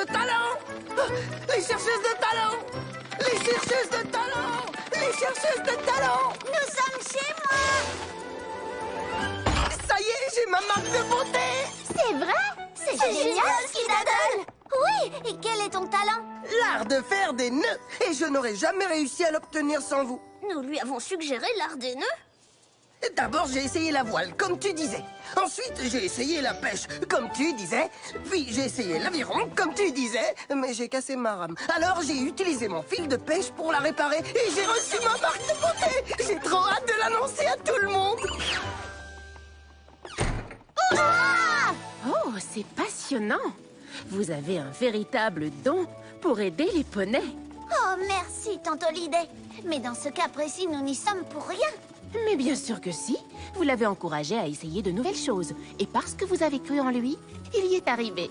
de talent! Les chercheuses de talent! Les chercheuses de talent! Les chercheuses de talent! Nous sommes chez moi! Ça y est, j'ai ma marque de beauté! C'est vrai? C'est génial, Skidaddle! Oui, et quel est ton talent? L'art de faire des nœuds! Et je n'aurais jamais réussi à l'obtenir sans vous. Nous lui avons suggéré l'art des nœuds. D'abord, j'ai essayé la voile, comme tu disais. Ensuite, j'ai essayé la pêche, comme tu disais. Puis, j'ai essayé l'aviron, comme tu disais. Mais j'ai cassé ma rame. Alors, j'ai utilisé mon fil de pêche pour la réparer. Et j'ai reçu ma marque de beauté. J'ai trop hâte de l'annoncer à tout le monde. Oh, c'est passionnant! Vous avez un véritable don pour aider les poneys. Oh, merci, Tante Holiday. Mais dans ce cas précis, nous n'y sommes pour rien. Mais bien sûr que si. Vous l'avez encouragé à essayer de nouvelles choses. Et parce que vous avez cru en lui, il y est arrivé.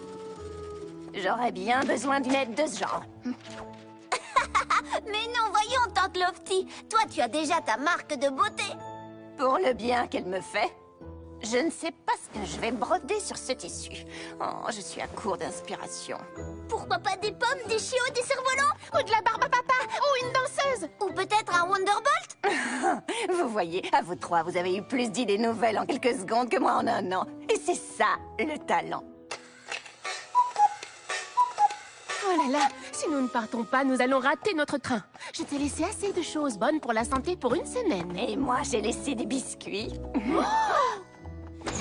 J'aurais bien besoin d'une aide de ce genre. Mais non, voyons, Tante Lofty. Toi, tu as déjà ta marque de beauté. Pour le bien qu'elle me fait, je ne sais pas ce que je vais broder sur ce tissu. Oh, je suis à court d'inspiration. Pourquoi pas des pommes, des chiots, des cerfs-volants? Ou de la barbe à papa, ou une danseuse. Ou peut-être un Wonderbolt? Vous voyez, à vous trois, vous avez eu plus d'idées nouvelles en quelques secondes que moi en un an. Et c'est ça, le talent. Oh là là, si nous ne partons pas, nous allons rater notre train. Je t'ai laissé assez de choses bonnes pour la santé pour une semaine. Et moi, j'ai laissé des biscuits.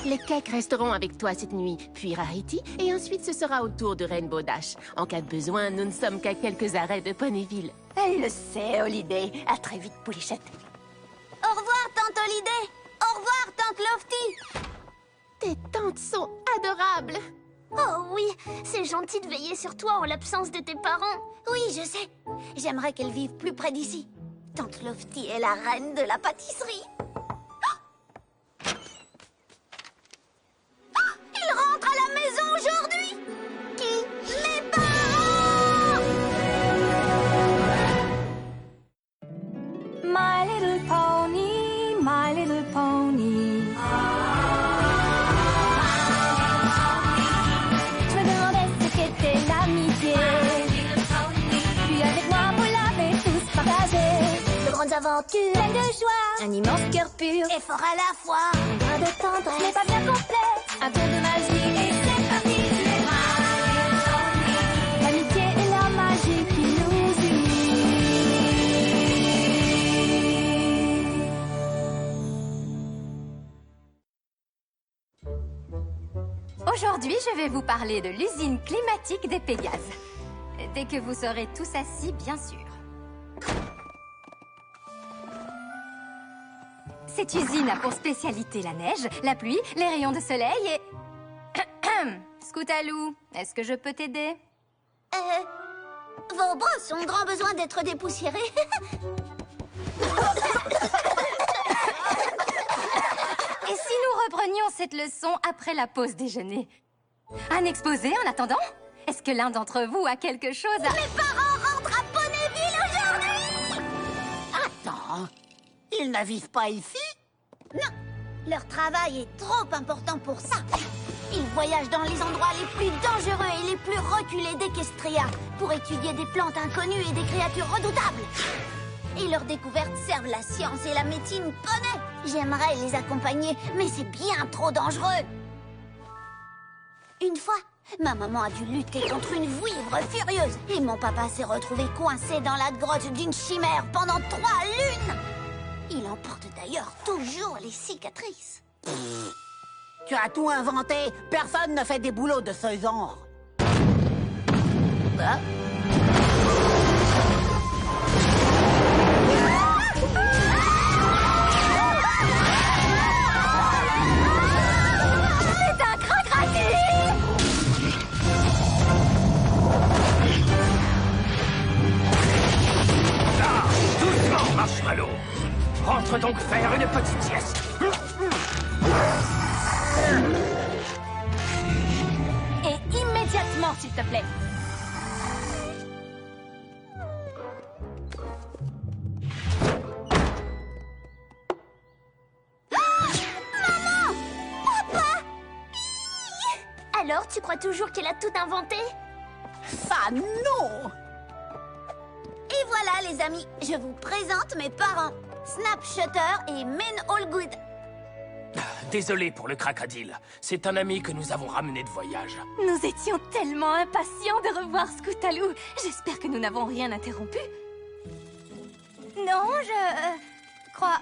Les cakes resteront avec toi cette nuit, puis Rarity, et ensuite ce sera au tour de Rainbow Dash. En cas de besoin, nous ne sommes qu'à quelques arrêts de Ponyville. Elle le sait, Holiday. À très vite, Poulichette. Au revoir, Tante Holiday. Au revoir, Tante Lofty. Tes tantes sont adorables. Oh oui, c'est gentil de veiller sur toi en l'absence de tes parents. Oui, je sais. J'aimerais qu'elles vivent plus près d'ici. Tante Lofty est la reine de la pâtisserie. Il rentre à la maison aujourd'hui. Qui? Mes parents! My little pony, my little pony. Je me demandais ce qu'était l'amitié. Puis avec moi, vous l'avez tous partagé. De grandes aventures, Pleine de joie, un immense cœur pur. et fort à la fois. Un brin de tendresse, n'est pas bien complet. Un tour de magie et c'est parti. L'amitié et la magie qui nous unit. Aujourd'hui, je vais vous parler de l'usine climatique des Pégases. Dès que vous serez tous assis, bien sûr. Cette usine a pour spécialité la neige, la pluie, les rayons de soleil et... Scootaloo, est-ce que je peux t'aider? Vos brosses ont grand besoin d'être dépoussiérées. Et si nous reprenions cette leçon après la pause déjeuner? Un exposé en attendant? Est-ce que l'un d'entre vous a quelque chose à... Mes parents rentrent à Ponyville aujourd'hui! Attends, ils ne vivent pas ici? Non, leur travail est trop important pour ça. Ils voyagent dans les endroits les plus dangereux et les plus reculés d'Equestria pour étudier des plantes inconnues et des créatures redoutables. Et leurs découvertes servent la science et la médecine poney. J'aimerais les accompagner, mais c'est bien trop dangereux. Une fois, ma maman a dû lutter contre une vouivre furieuse et mon papa s'est retrouvé coincé dans la grotte d'une chimère pendant 3 lunes. Il en porte d'ailleurs toujours les cicatrices. Tu as tout inventé. Personne ne fait des boulots de ce genre. Hein? C'est un crocodile! Ah, doucement, Marshmallow. Rentre donc faire une petite sieste. Et immédiatement, s'il te plaît. Alors, tu crois toujours qu'elle a tout inventé? Ça, non! Et voilà, les amis, je vous présente mes parents, Snapshutter et Min Allgood. Désolé pour le crocodile. C'est un ami que nous avons ramené de voyage. Nous étions tellement impatients de revoir Scootaloo. J'espère que nous n'avons rien interrompu. Non, je crois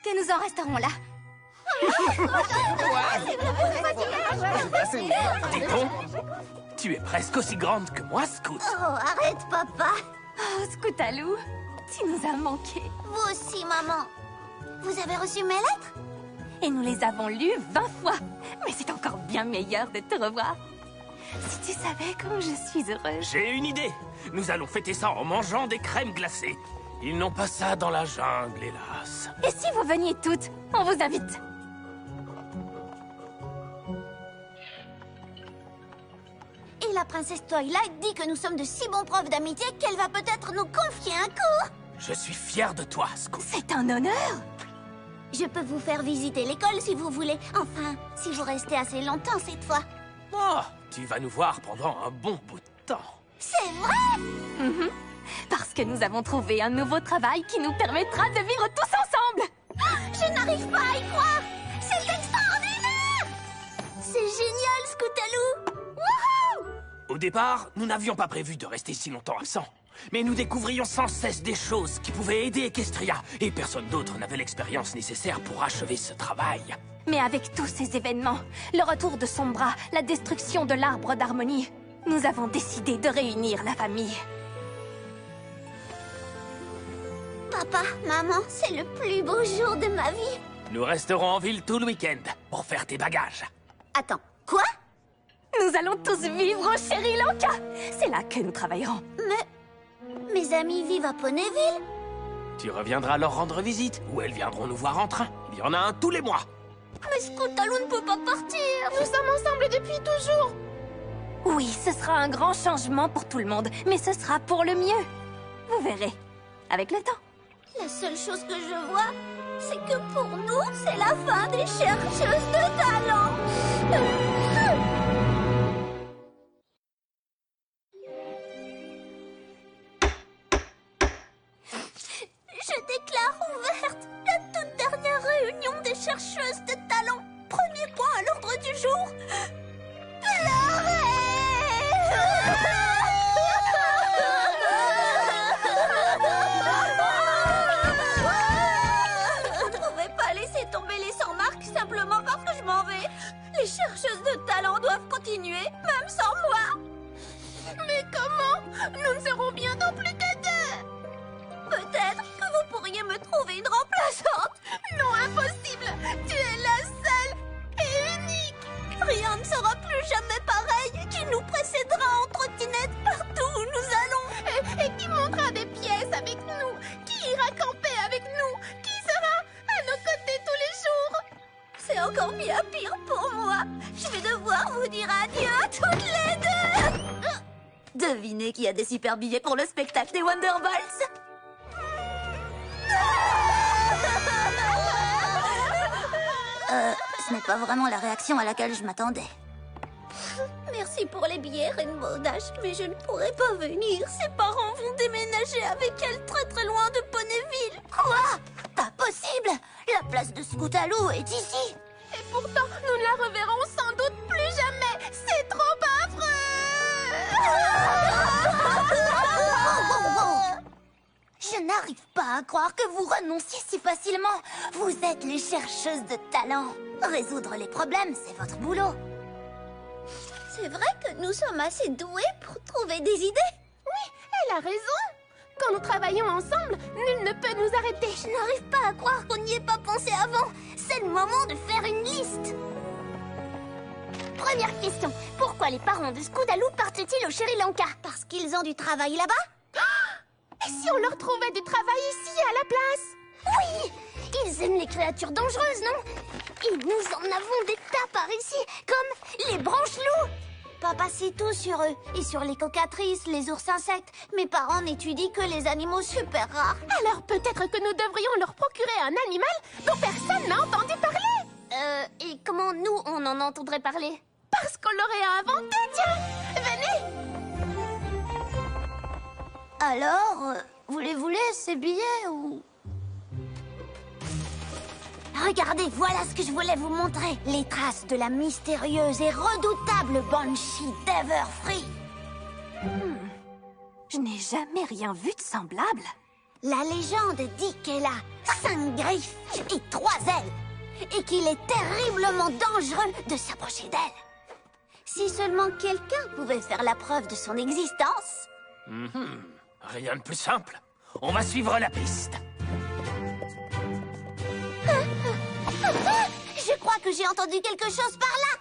que nous en resterons là. Dis donc, tu es presque aussi grande que moi, Scoot. Oh, arrête, papa. Oh, Scootaloo, tu nous as manqué. Vous aussi, maman. Vous avez reçu mes lettres? Et nous les avons lues 20 fois. Mais c'est encore bien meilleur de te revoir. Si tu savais comme je suis heureuse. J'ai une idée. Nous allons fêter ça en mangeant des crèmes glacées. Ils n'ont pas ça dans la jungle, hélas. Et si vous veniez toutes, on vous invite. Et la princesse Twilight dit que nous sommes de si bons profs d'amitié qu'elle va peut-être nous confier un cours. Je suis fier de toi, Scoot. C'est un honneur. Je peux vous faire visiter l'école si vous voulez. Enfin, si vous restez assez longtemps cette fois. Oh, tu vas nous voir pendant un bon bout de temps. C'est vrai? Parce que nous avons trouvé un nouveau travail qui nous permettra de vivre tous ensemble. Je n'arrive pas à y croire. C'est extraordinaire. C'est génial, Scootaloo. Wouhou! Au départ, nous n'avions pas prévu de rester si longtemps absents. Mais nous découvrions sans cesse des choses qui pouvaient aider Equestria. Et personne d'autre n'avait l'expérience nécessaire pour achever ce travail. Mais avec tous ces événements, le retour de Sombra, la destruction de l'arbre d'harmonie, nous avons décidé de réunir la famille. Papa, maman, c'est le plus beau jour de ma vie. Nous resterons en ville tout le week-end pour faire tes bagages. Attends, quoi? Nous allons tous vivre au Sri Lanka. C'est là que nous travaillerons. Mais mes amis vivent à Ponyville. Tu reviendras leur rendre visite ou elles viendront nous voir en train. Il y en a un tous les mois. Mais Scootaloo ne peut pas partir. Nous sommes ensemble depuis toujours. Oui, ce sera un grand changement pour tout le monde, mais ce sera pour le mieux. Vous verrez, avec le temps. La seule chose que je vois, c'est que pour nous, c'est la fin des chercheuses de talent. Je déclare ouverte la toute dernière réunion des chercheuses de talent. Premier point à l'ordre du jour. Vous ne pouvez pas laisser tomber les 100 marques simplement parce que je m'en vais. Les chercheuses de talent doivent continuer, même sans moi. Mais comment? Nous ne serons bientôt plus que deux. Peut-être que vous pourriez me trouver une remplaçante. Non, impossible. Tu es la seule et unique. Rien ne sera plus jamais pareil. Tu nous précéderas en trottinette partout où nous allons. Et qui montera des pièces avec nous? Qui ira camper avec nous? Qui sera à nos côtés tous les jours? C'est encore bien pire pour moi. Je vais devoir vous dire adieu toutes les deux. Devinez qui a des super billets pour le spectacle des Wonderballs. Ce n'est pas vraiment la réaction à laquelle je m'attendais. Merci pour les billets, Rainbow Dash, mais je ne pourrai pas venir. Ses parents vont déménager avec elle très très loin de Ponyville. Quoi? Pas possible! La place de Scootaloo est ici. Et pourtant, nous ne la reverrons sans doute plus jamais. C'est trop affreux. Je n'arrive pas à croire que vous renonciez si facilement. Vous êtes les chercheuses de talent. Résoudre les problèmes, c'est votre boulot. C'est vrai que nous sommes assez doués pour trouver des idées. Oui, elle a raison. Quand nous travaillons ensemble, nul ne peut nous arrêter. Je n'arrive pas à croire qu'on n'y ait pas pensé avant. C'est le moment de faire une liste. Première question. Pourquoi les parents de Scootaloo partent-ils au Sri Lanka? Parce qu'ils ont du travail là-bas? Et si on leur trouvait du travail ici, à la place? Oui! Ils aiment les créatures dangereuses, non? Et nous en avons des tas par ici, comme les branches-loups. Papa sait tout sur eux, et sur les cocatrices, les ours insectes. Mes parents n'étudient que les animaux super rares. Alors peut-être que nous devrions leur procurer un animal dont personne n'a entendu parler. Et comment nous, on en entendrait parler? Parce qu'on l'aurait inventé, tiens. Venez. Alors, voulez-vous ces billets ou... Regardez, voilà ce que je voulais vous montrer. Les traces de la mystérieuse et redoutable Banshee d'Everfree. Je n'ai jamais rien vu de semblable. La légende dit qu'elle a 5 griffes et 3 ailes. Et qu'il est terriblement dangereux de s'approcher d'elle. Si seulement quelqu'un pouvait faire la preuve de son existence. Rien de plus simple. On va suivre la piste. Je crois que j'ai entendu quelque chose par là.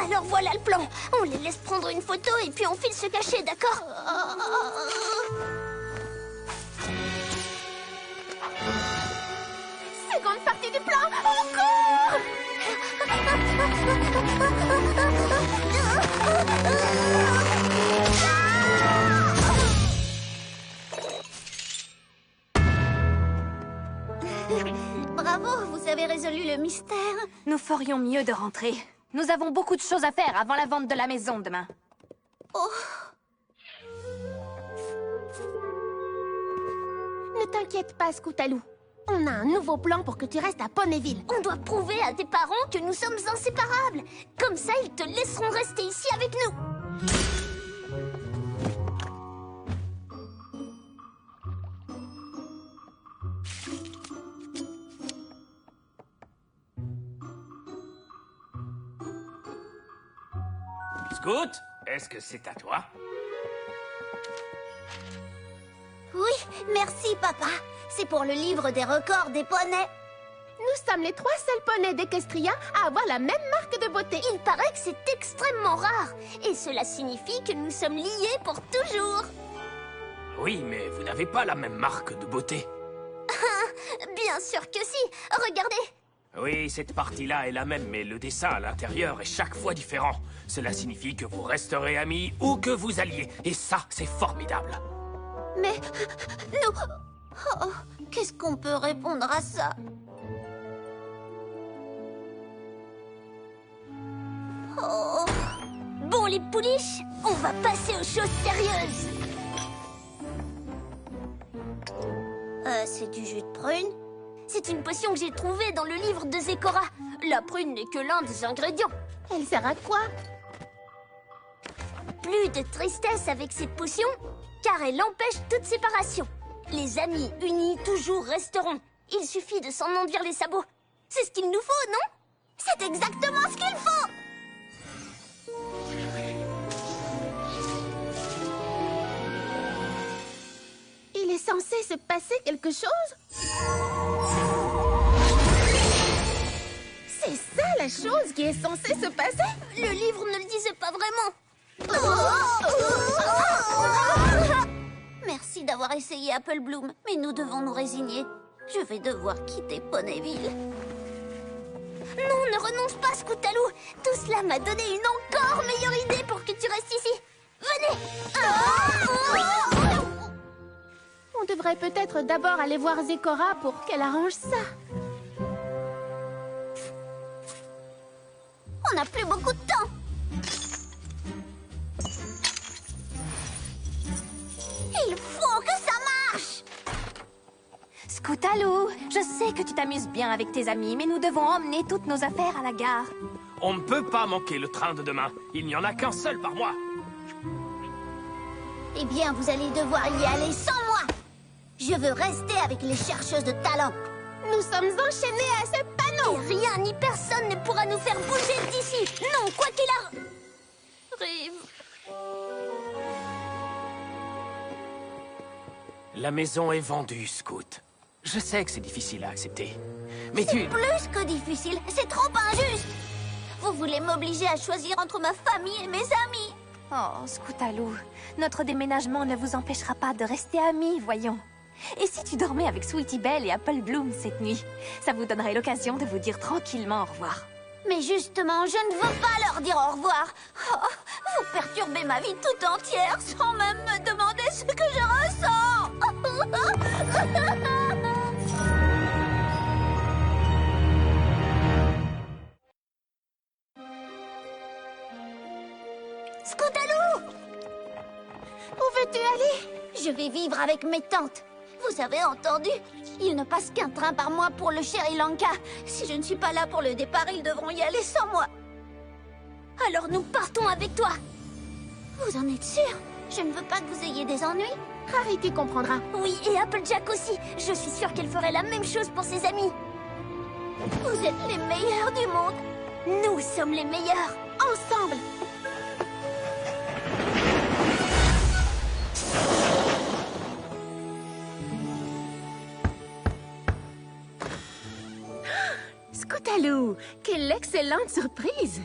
Alors voilà le plan. On les laisse prendre une photo et puis on file se cacher, d'accord? Seconde partie du plan, on court! Bravo, vous avez résolu le mystère. Nous ferions mieux de rentrer. Nous avons beaucoup de choses à faire avant la vente de la maison demain. Oh. Ne t'inquiète pas, Scootaloo. On a un nouveau plan pour que tu restes à Ponyville. On doit prouver à tes parents que nous sommes inséparables. Comme ça, ils te laisseront rester ici avec nous. Scoot, est-ce que c'est à toi? Oui, merci, papa. C'est pour le livre des records des poneys. Nous sommes les 3 seuls poneys d'Equestria à avoir la même marque de beauté. Il paraît que c'est extrêmement rare. Et cela signifie que nous sommes liés pour toujours. Oui, mais vous n'avez pas la même marque de beauté. Bien sûr que si. Regardez. Oui, cette partie-là est la même, mais le dessin à l'intérieur est chaque fois différent. Cela signifie que vous resterez amis ou que vous alliez. Et ça, c'est formidable. Mais nous... Oh, qu'est-ce qu'on peut répondre à ça? Oh. Bon, les pouliches, on va passer aux choses sérieuses. C'est du jus de prune. C'est une potion que j'ai trouvée dans le livre de Zecora. La prune n'est que l'un des ingrédients. Elle sert à quoi? Plus de tristesse avec cette potion, car elle empêche toute séparation. Les amis unis toujours resteront. Il suffit de s'en enduire les sabots. C'est ce qu'il nous faut, non? C'est exactement ce qu'il faut! Il est censé se passer quelque chose? C'est ça la chose qui est censée se passer? Le livre ne le disait pas vraiment. Merci d'avoir essayé Apple Bloom, mais nous devons nous résigner. Je vais devoir quitter Ponyville. Non, ne renonce pas, Scootaloo. Tout cela m'a donné une encore meilleure idée pour que tu restes ici. Venez. On devrait peut-être d'abord aller voir Zecora pour qu'elle arrange ça. On n'a plus beaucoup de temps. Il faut que ça marche. Scootaloo, je sais que tu t'amuses bien avec tes amis, mais nous devons emmener toutes nos affaires à la gare. On ne peut pas manquer le train de demain. Il n'y en a qu'un seul par mois. Eh bien, vous allez devoir y aller sans moi. Je veux rester avec les chercheuses de talent. Nous sommes enchaînés à ce panneau. Et rien ni personne ne pourra nous faire bouger d'ici. Non, quoi qu'il arrive. La maison est vendue, Scoot. Je sais que c'est difficile à accepter. Mais tu... Plus que difficile, c'est trop injuste. Vous voulez m'obliger à choisir entre ma famille et mes amis. Oh, Scootaloo, notre déménagement ne vous empêchera pas de rester amis, voyons. Et si tu dormais avec Sweetie Belle et Apple Bloom cette nuit? Ça vous donnerait l'occasion de vous dire tranquillement au revoir. Mais justement, je ne veux pas leur dire au revoir. Oh, vous perturbez ma vie tout entière sans même me demander ce que je ressens. vas-tu aller? Je vais vivre avec mes tantes. Vous avez entendu? Il ne passe qu'un train par mois pour le Sri Lanka. Si je ne suis pas là pour le départ, ils devront y aller sans moi. Alors nous partons avec toi. Vous en êtes sûr? Je ne veux pas que vous ayez des ennuis. Rarity comprendra. Oui, et Applejack aussi. Je suis sûre qu'elle ferait la même chose pour ses amis. Vous êtes les meilleurs du monde. Nous sommes les meilleurs. Ensemble. Scootaloo, quelle excellente surprise!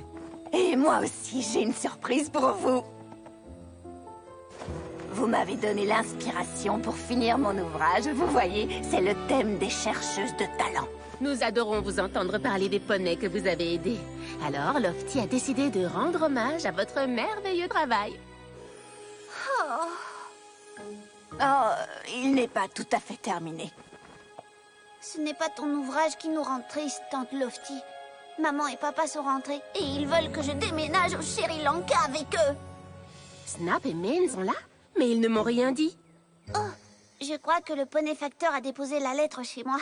Et moi aussi, j'ai une surprise pour vous. Vous m'avez donné l'inspiration pour finir mon ouvrage. Vous voyez, c'est le thème des chercheuses de talent. Nous adorons vous entendre parler des poneys que vous avez aidés. Alors, Lofty a décidé de rendre hommage à votre merveilleux travail. Oh, il n'est pas tout à fait terminé. Ce n'est pas ton ouvrage qui nous rend tristes, tante Lofty. Maman et papa sont rentrés et ils veulent que je déménage au Sri Lanka avec eux. Snap et Min sont là, mais ils ne m'ont rien dit. Oh, je crois que le ponéfacteur a déposé la lettre chez moi.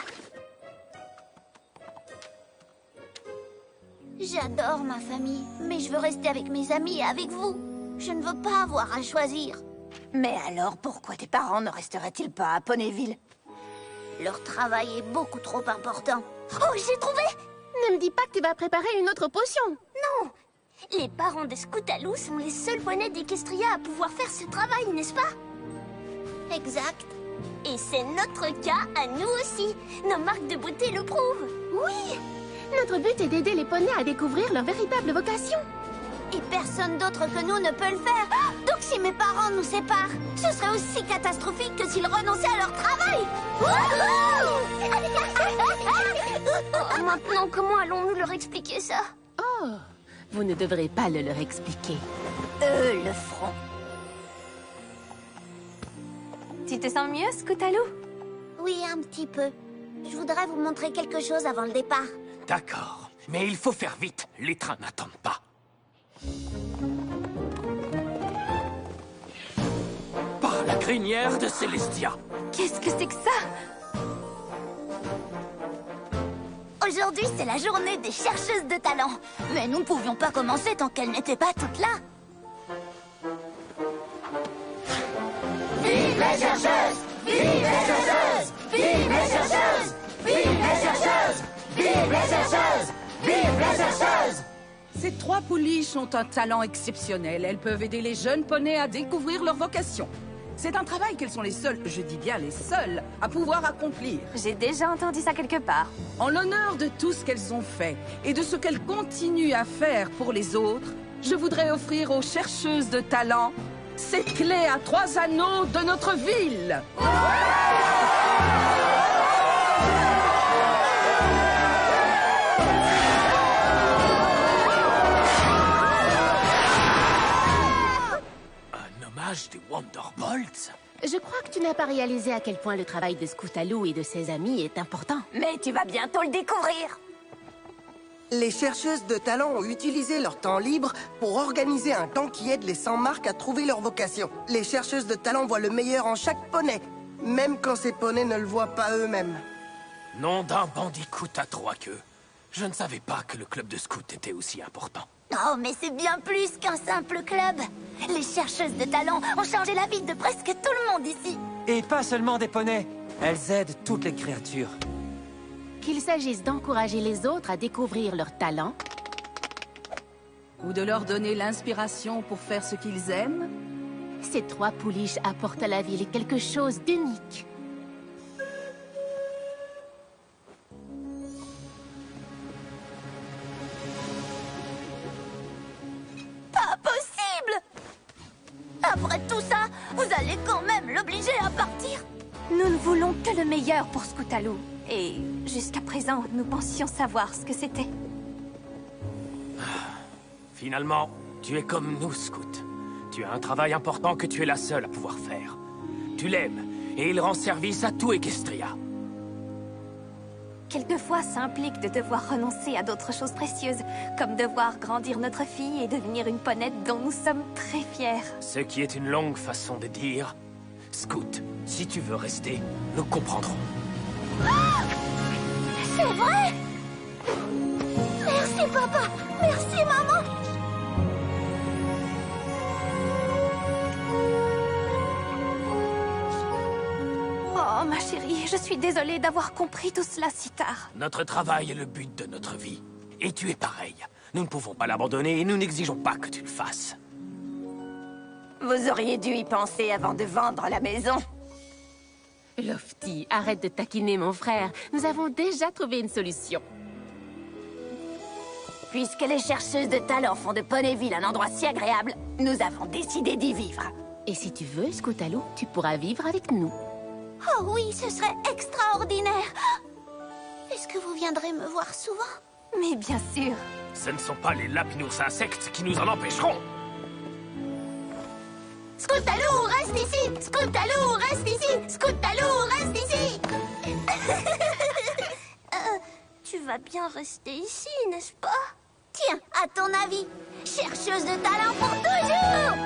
J'adore ma famille, mais je veux rester avec mes amis et avec vous. Je ne veux pas avoir à choisir. Mais alors, pourquoi tes parents ne resteraient-ils pas à Ponyville? Leur travail est beaucoup trop important. Oh, j'ai trouvé! Ne me dis pas que tu vas préparer une autre potion. Non! Les parents de Scootaloo sont les seuls poneys d'Equestria à pouvoir faire ce travail, n'est-ce pas? Exact. Et c'est notre cas à nous aussi. Nos marques de beauté le prouvent. Oui! Notre but est d'aider les poneys à découvrir leur véritable vocation. Et personne d'autre que nous ne peut le faire. Donc si mes parents nous séparent, ce serait aussi catastrophique que s'ils renonçaient à leur travail. Oh, maintenant, comment allons-nous leur expliquer ça? Oh, vous ne devrez pas le leur expliquer. Eux le feront. Tu te sens mieux, Scootaloo? Oui, un petit peu. Je voudrais vous montrer quelque chose avant le départ. D'accord, mais il faut faire vite. Les trains n'attendent pas. Par la crinière de Célestia. Qu'est-ce que c'est que ça? Aujourd'hui, c'est la journée des chercheuses de talent. Mais nous ne pouvions pas commencer tant qu'elles n'étaient pas toutes là. Vive les chercheuses! Vive les chercheuses! Vive les chercheuses! Vive les chercheuses! Vive les chercheuses! Vive les chercheuses! Ces 3 pouliches ont un talent exceptionnel. Elles peuvent aider les jeunes poneys à découvrir leur vocation. C'est un travail qu'elles sont les seules, je dis bien les seules, à pouvoir accomplir. J'ai déjà entendu ça quelque part. En l'honneur de tout ce qu'elles ont fait et de ce qu'elles continuent à faire pour les autres, je voudrais offrir aux chercheuses de talent ces clés à 3 anneaux de notre ville. Des Wonderbolts? Je crois que tu n'as pas réalisé à quel point le travail de Scootaloo et de ses amis est important. Mais tu vas bientôt le découvrir. Les chercheuses de talent ont utilisé leur temps libre pour organiser un camp qui aide les sans-marques à trouver leur vocation. Les chercheuses de talent voient le meilleur en chaque poney, même quand ces poneys ne le voient pas eux-mêmes. Nom d'un bandicoot à 3 queues. Je ne savais pas que le club de scout était aussi important. Oh, mais c'est bien plus qu'un simple club. Les chercheuses de talent ont changé la vie de presque tout le monde ici. Et pas seulement des poneys. Elles aident toutes les créatures. Qu'il s'agisse d'encourager les autres à découvrir leurs talents, Ou de leur donner l'inspiration pour faire ce qu'ils aiment. ces 3 pouliches apportent à la ville quelque chose d'unique. Pas possible! Après tout ça, vous allez quand même l'obliger à partir? Nous ne voulons que le meilleur pour Scootaloo. Et jusqu'à présent, nous pensions savoir ce que c'était. Finalement, tu es comme nous, Scout. Tu as un travail important que tu es la seule à pouvoir faire. Tu l'aimes, et il rend service à tout Equestria. Quelquefois, ça implique de devoir renoncer à d'autres choses précieuses, comme de voir grandir notre fille et devenir une ponette dont nous sommes très fiers. Ce qui est une longue façon de dire... Scout, si tu veux rester, nous comprendrons. C'est vrai! Merci, papa! Merci, maman! Oh, ma chérie, je suis désolée d'avoir compris tout cela si tard. Notre travail est le but de notre vie. Et tu es pareil. Nous ne pouvons pas l'abandonner et nous n'exigeons pas que tu le fasses. Vous auriez dû y penser avant de vendre la maison. Lofty, arrête de taquiner mon frère. Nous avons déjà trouvé une solution. Puisque les chercheuses de talent font de Ponyville un endroit si agréable, nous avons décidé d'y vivre. Et si tu veux, Scoutalou, tu pourras vivre avec nous. Oh oui, ce serait extraordinaire! Est-ce que vous viendrez me voir souvent? Mais bien sûr. Ce ne sont pas les lapinours insectes qui nous en empêcheront. Scoutalou, reste ici! Scoutalou, reste ici! Scoutalou, reste ici! Tu vas bien rester ici, n'est-ce pas? Tiens, à ton avis, chercheuse de talent pour toujours!